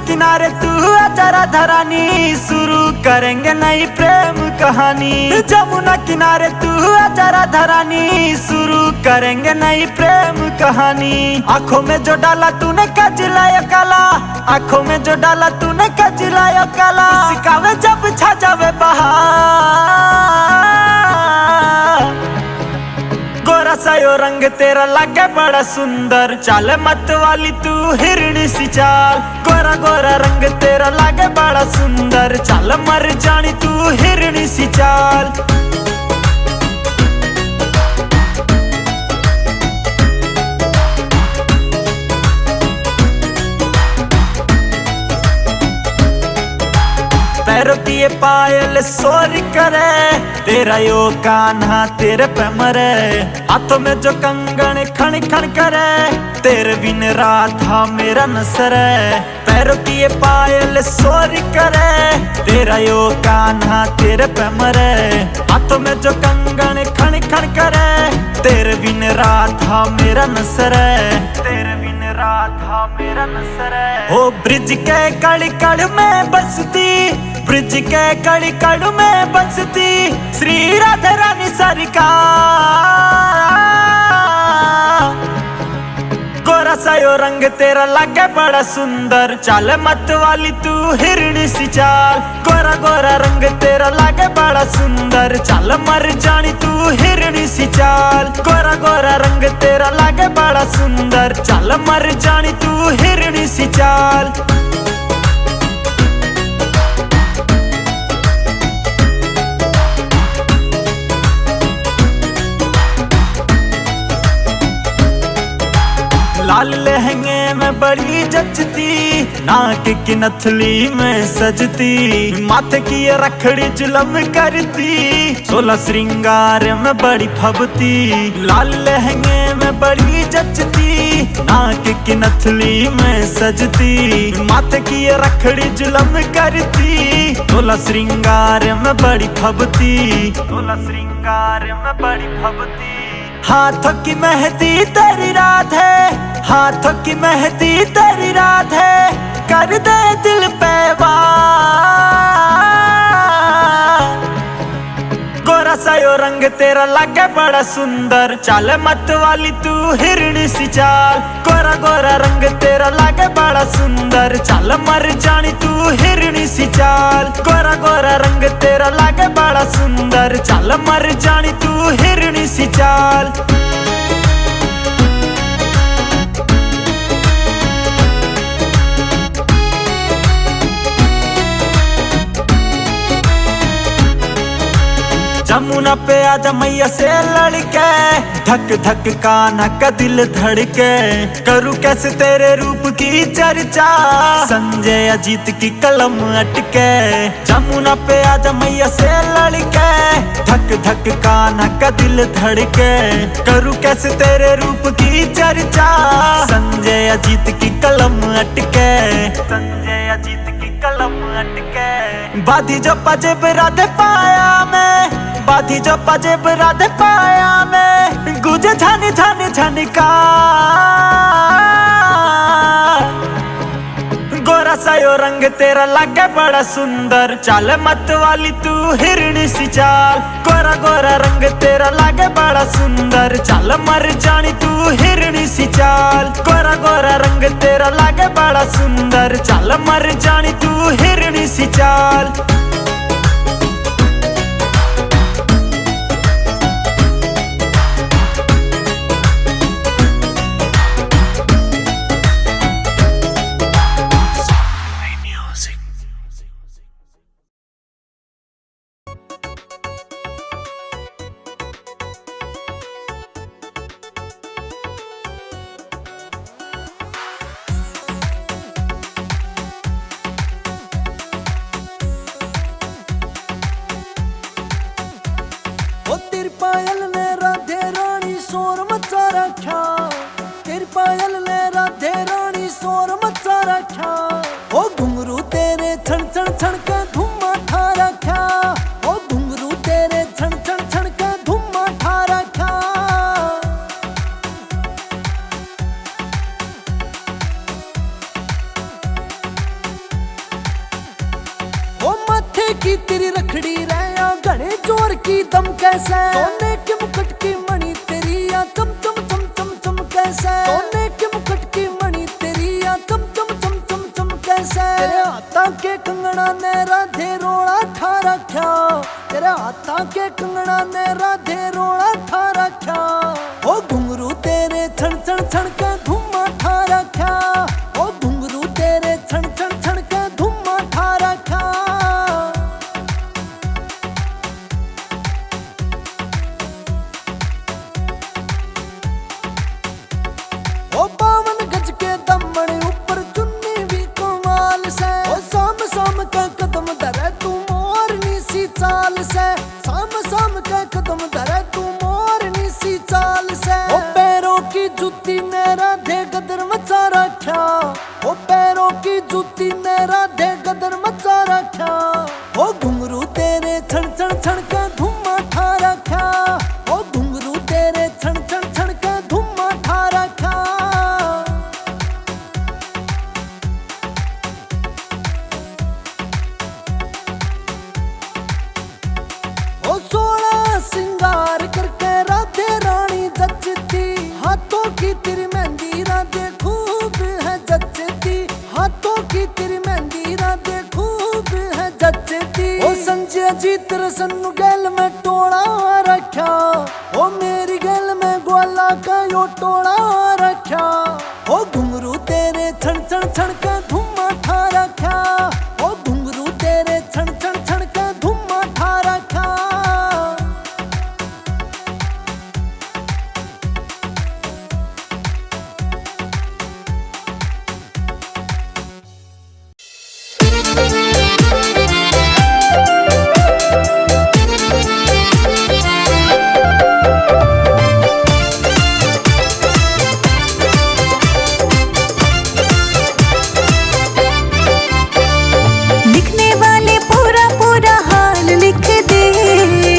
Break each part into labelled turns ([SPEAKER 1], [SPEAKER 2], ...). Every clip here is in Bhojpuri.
[SPEAKER 1] किनारे तू आजा राधा रानी, शुरू करेंगे नई प्रेम कहानी। जमुना किनारे तू आजा राधा रानी, शुरू करेंगे नई प्रेम कहानी। आंखों में जो डाला तूने कजलाया काला, आंखों में जो डाला तूने कजलाया काला। सिकावे जब छा जावे बहार, गोरा सा यो रंग तेरा लागे बड़ा सुंदर। चाल मत वाली तू हिरणी सी चाल, गोरा गोरा रंग तेरा लागे बड़ा सुंदर। चाल मर जानी तू हिरणी सी चाल। पैरों की ये पायल शोर करे, तेरा यो कान्हा तेरे पे मरे। हाथों में जो कंगन खन खन करे, तेरे बिन राधा मेरा नसरे। पैरों की ये पायल शोर करे, तेरा यो कान्हा तेरे पे मरे। हाथों में जो कंगन खन खन करे, तेरे बिन राधा मेरा नसरे। तेरे बिन राधा मेरा नसरे। ओ ब्रिज के कड़ कड़ में बसती, ब्रिज के कड़ी कड़ में बसती श्री राधा रानी सरकार। गोरा सा यो रंग तेरा लागे बड़ा सुंदर। चाल मत वाली तू हिरणी सी चाल, गोरा गोरा रंग तेरा लागे बड़ा सुंदर। चाल मर जानी तू हिरणी सी चाल, गोरा गोरा रंग तेरा लागे बड़ा सुंदर। चाल मर जानी तू हिरणी सी चाल। लाल लहंगे में बड़ी जचती, नाक की नथली में सजती। माथे की ये रखड़ी जुलम करती, 16 श्रृंगार में बड़ी फबती। लाल लहंगे में बड़ी जचती, नाक की नथली में सजती। माथे की ये रखड़ी जुलम करती, 16 श्रृंगार में बड़ी फबती। 16 श्रृंगार में बड़ी फबती। हाथों की मेहंदी तेरी राधे, हाथों की मेहंदी तेरी राधे। कर दे दिल पे वार, गोरा सा यो रंग तेरा लागे बड़ा सुंदर। चाल मत वाली तू हिरणी सी चाल, गोरा गोरा रंग तेरा लागे बड़ा सुंदर। चाल मर जानी तू हिरणी सी चाल, गोरा गोरा रंग तेरा लागे बड़ा सुंदर। चाल मर जानी तू हिरणी सी चाल। जमुना पे आजा मैया से लड़के, धक धक कान्हा का दिल धड़के। करूँ कैसे तेरे रूप की चर्चा, संजय अजीत की कलम अटके। जमुना पे आजा मैया से लड़के, धक धक कान्हा का दिल धड़के। करूँ कैसे तेरे रूप की चर्चा, संजय अजीत की कलम अटके। संजय अजीत की कलम अटके। बाधी जो पजेब राधे पाया मैं, बाधी जो पजेब राधे पाया मैं। गुजे छानी छानी छानी का, गोरा सा यो रंग तेरा लागे बड़ा सुंदर। चाल मत वाली तू हिरणी सी चाल, गोरा गोरा रंग तेरा लागे बड़ा सुंदर। चाल मर जानी तू हिरणी सी चाल, गोरा गोरा रंग तेरा लागे बड़ा सुंदर। चाल मर जानी तू हिरणी सी चाल।
[SPEAKER 2] खड़ी रहा घने जोर की दम कैसे, सोने के मुकुट की मणि तेरी या चम चम चम चम चम कैसे, सोने के मुकुट की मणि तेरी या चम चम चम चम चम कैसे। तेरे हाथों के कंगना ने राधे रोड़ा ठा रखा, तेरे हाथों के कंगना ने राधे रोड़ा ठा रखा। ओ घुंघरू तेरे छण छण छण के धुम्मा ठा रखा, ओ घुंघरू तेरे छण छण छण के धुम्मा ठा रखा। ओ 52 गज के दमन ऊपर चुन्नी भी कमाल से, ओ साम साम का कदम धरे तू मोरनी सी चाल से, साम साम का कदम धरे तू मोरनी सी चाल से। ओ पैरों की जूती ने राधे गदर मचा रखा, ओ पैरों की जूती ने राधे गदर मचा रखा। ओ घुंघरू तेरे छण छण छण के धुम्मा ठा रखा, ओ घुंघरू तेरे छण छण छण के धुम्मा ठा रखा। ओ 16 सिंगार करके राधे रानी जचती, हाथों की तेरी मेहंदी राधे खूब है जचती, हाथों की तेरी मेहंदी राधे खूब है जचती। ओ संजय जी तेरे सन्नू गैल में टोला रखा, ओ मेरी गैल में ग्वाला का यो टोला रखा। ओ घुंघरू तेरे छण छण छण के धुम्मा ठा रखा, ओ घुंघरू तेरे छण छण छण के धुम्मा ठा रखा।
[SPEAKER 3] लिखने वाले पूरा पूरा हाल लिख दे,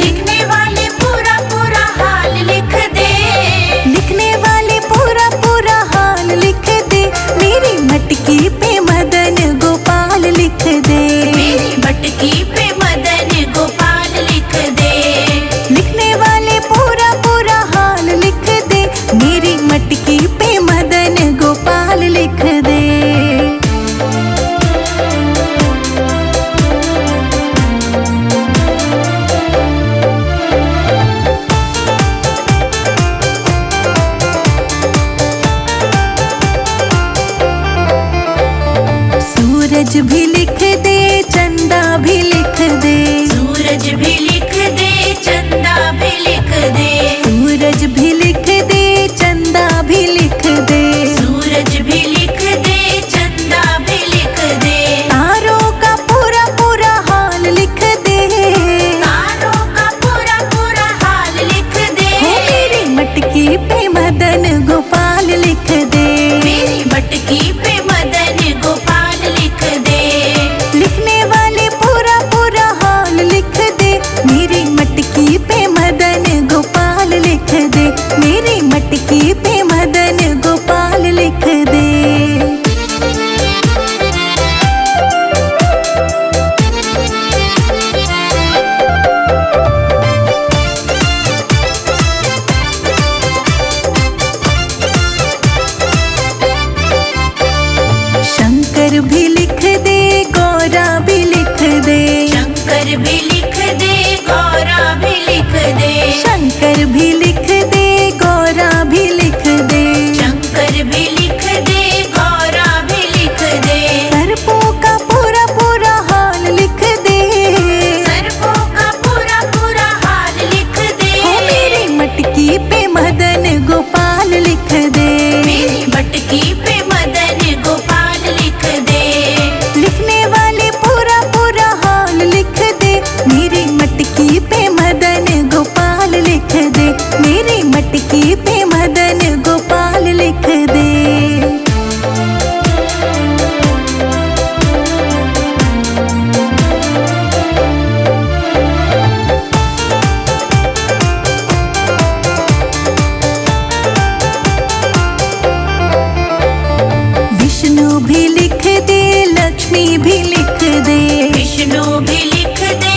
[SPEAKER 4] लिखने वाले पूरा पूरा हाल लिख दे,
[SPEAKER 3] लिखने वाले पूरा पूरा हाल लिख दे। मेरी मटकी पे मदन गोपाल लिख दे,
[SPEAKER 4] मेरी मटकी पे मदन गोपाल लिख दे।
[SPEAKER 3] लिखने वाले पूरा पूरा हाल लिख दे, मेरी मटकी पे मदन गोपाल लिख दे। सूरज भी लिख दे, चंदा भी लिख दे,
[SPEAKER 4] सूरज भी लिख दे, चंदा भी लिख दे,
[SPEAKER 3] सूरज भी लिख दे, चंदा भी लिख दे।
[SPEAKER 4] सूरज भी लिख दे, चंदा भी लिख दे।
[SPEAKER 3] तारों का पूरा पूरा हाल लिख दे,
[SPEAKER 4] तारों का पूरा पूरा हाल लिख दे।
[SPEAKER 3] हो मेरी मटकी पे मदन गोपाल लिख दे,
[SPEAKER 4] मेरी मटकी पे मदन गोपाल लिख दे।
[SPEAKER 3] लिखने वाले पूरा पूरा हाल लिख दे, मेरी मटकी पे मदन गोपाल लिख दे, मेरी मटकी पे मदन गोपाल लिख दे। शंकर भी लिख दे, गौरा भी लिख दे,
[SPEAKER 4] शंकर भी लिख दे, गौरा भी लिख दे,
[SPEAKER 3] शंकर भी लिख दे, गौरा भी लिख दे।
[SPEAKER 4] शंकर भी लिख दे, गौरा भी लिख दे।
[SPEAKER 3] सर्पों का पूरा पूरा हाल लिख दे,
[SPEAKER 4] सर्पों का पूरा पूरा हाल लिख दे।
[SPEAKER 3] हो मेरी मटकी पे मदन गोपाल लिख दे,
[SPEAKER 4] मेरी मटकी पे मदन गोपाल लिख दे।
[SPEAKER 3] लिखने वाले पूरा पूरा हाल लिख दे, मेरी मटकी पे मदन गोपाल लिख दे, मेरी मटकी पे मदन गोपाल लिख दे। विष्णु भी लिख दे, लक्ष्मी भी लिख दे,
[SPEAKER 4] विष्णु भी लिख दे,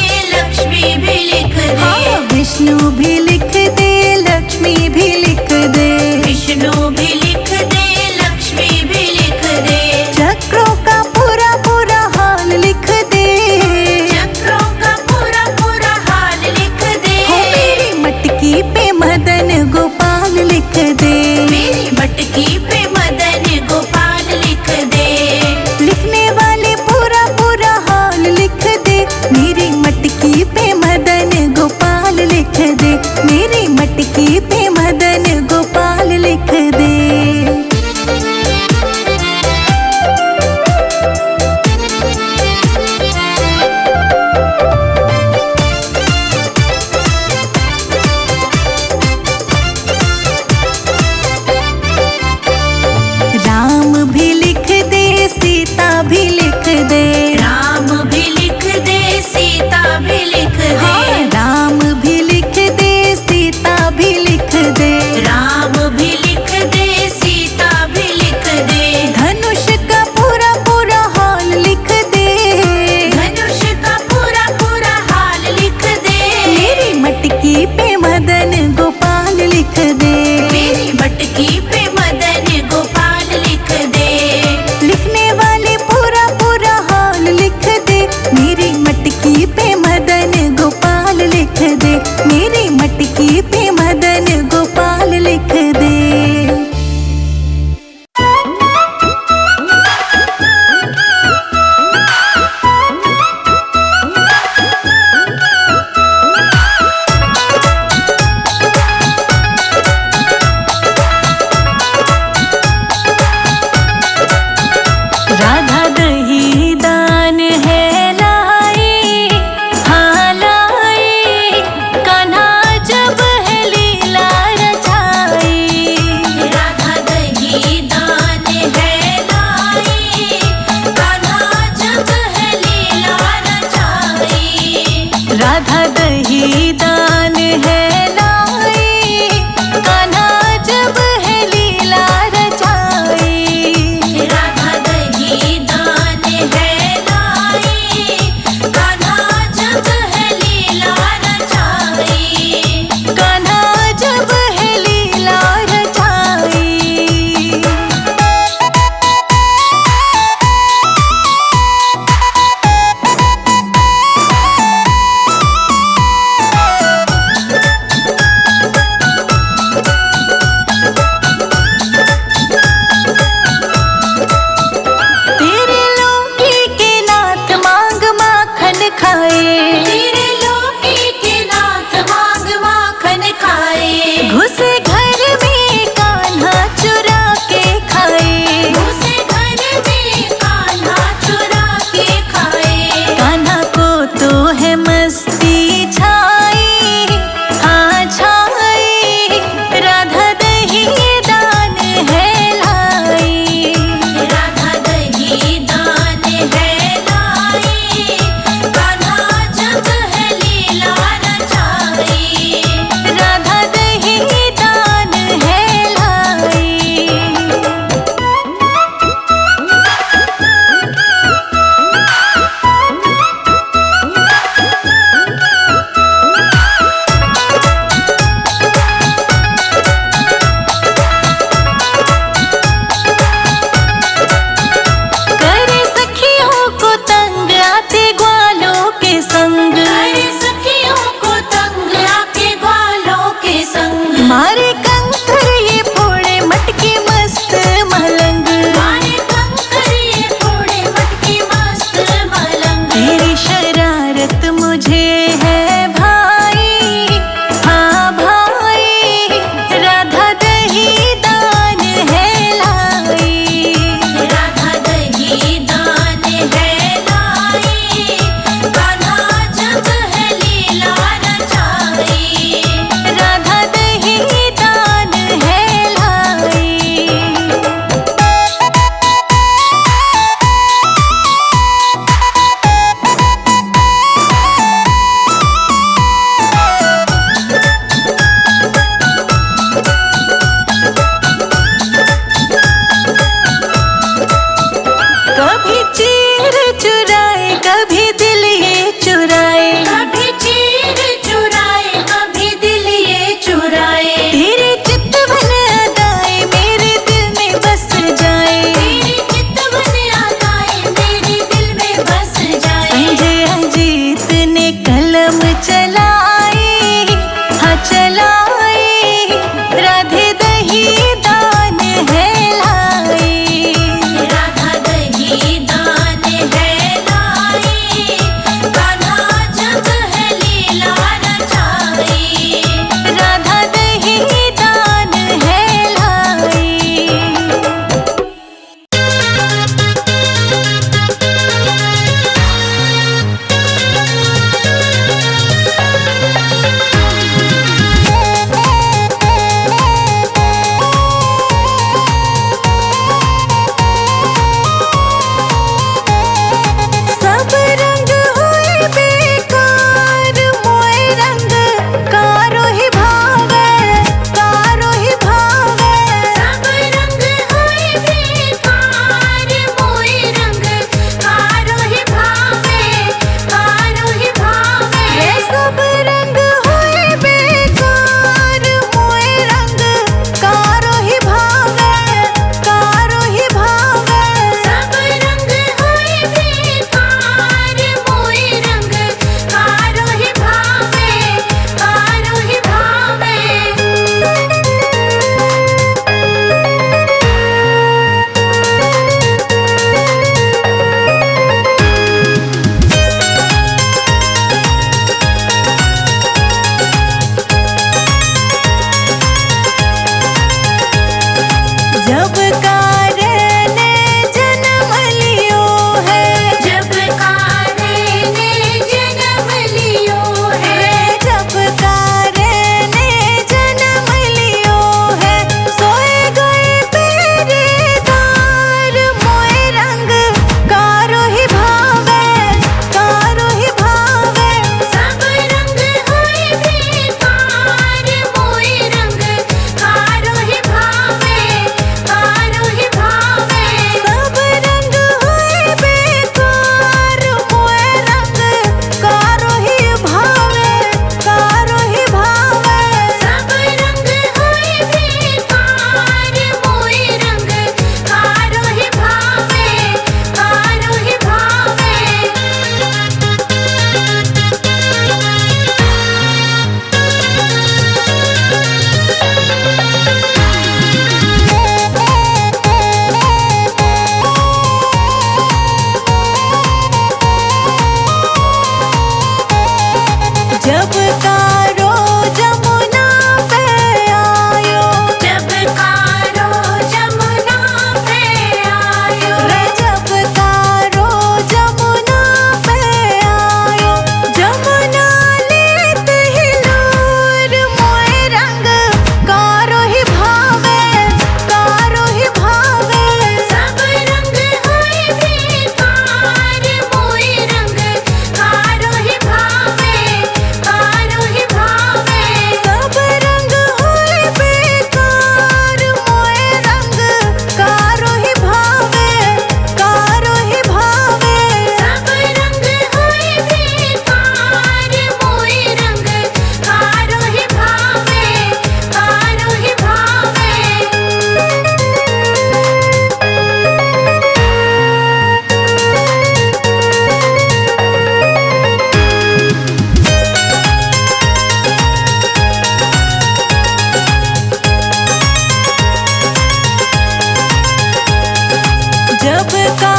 [SPEAKER 3] का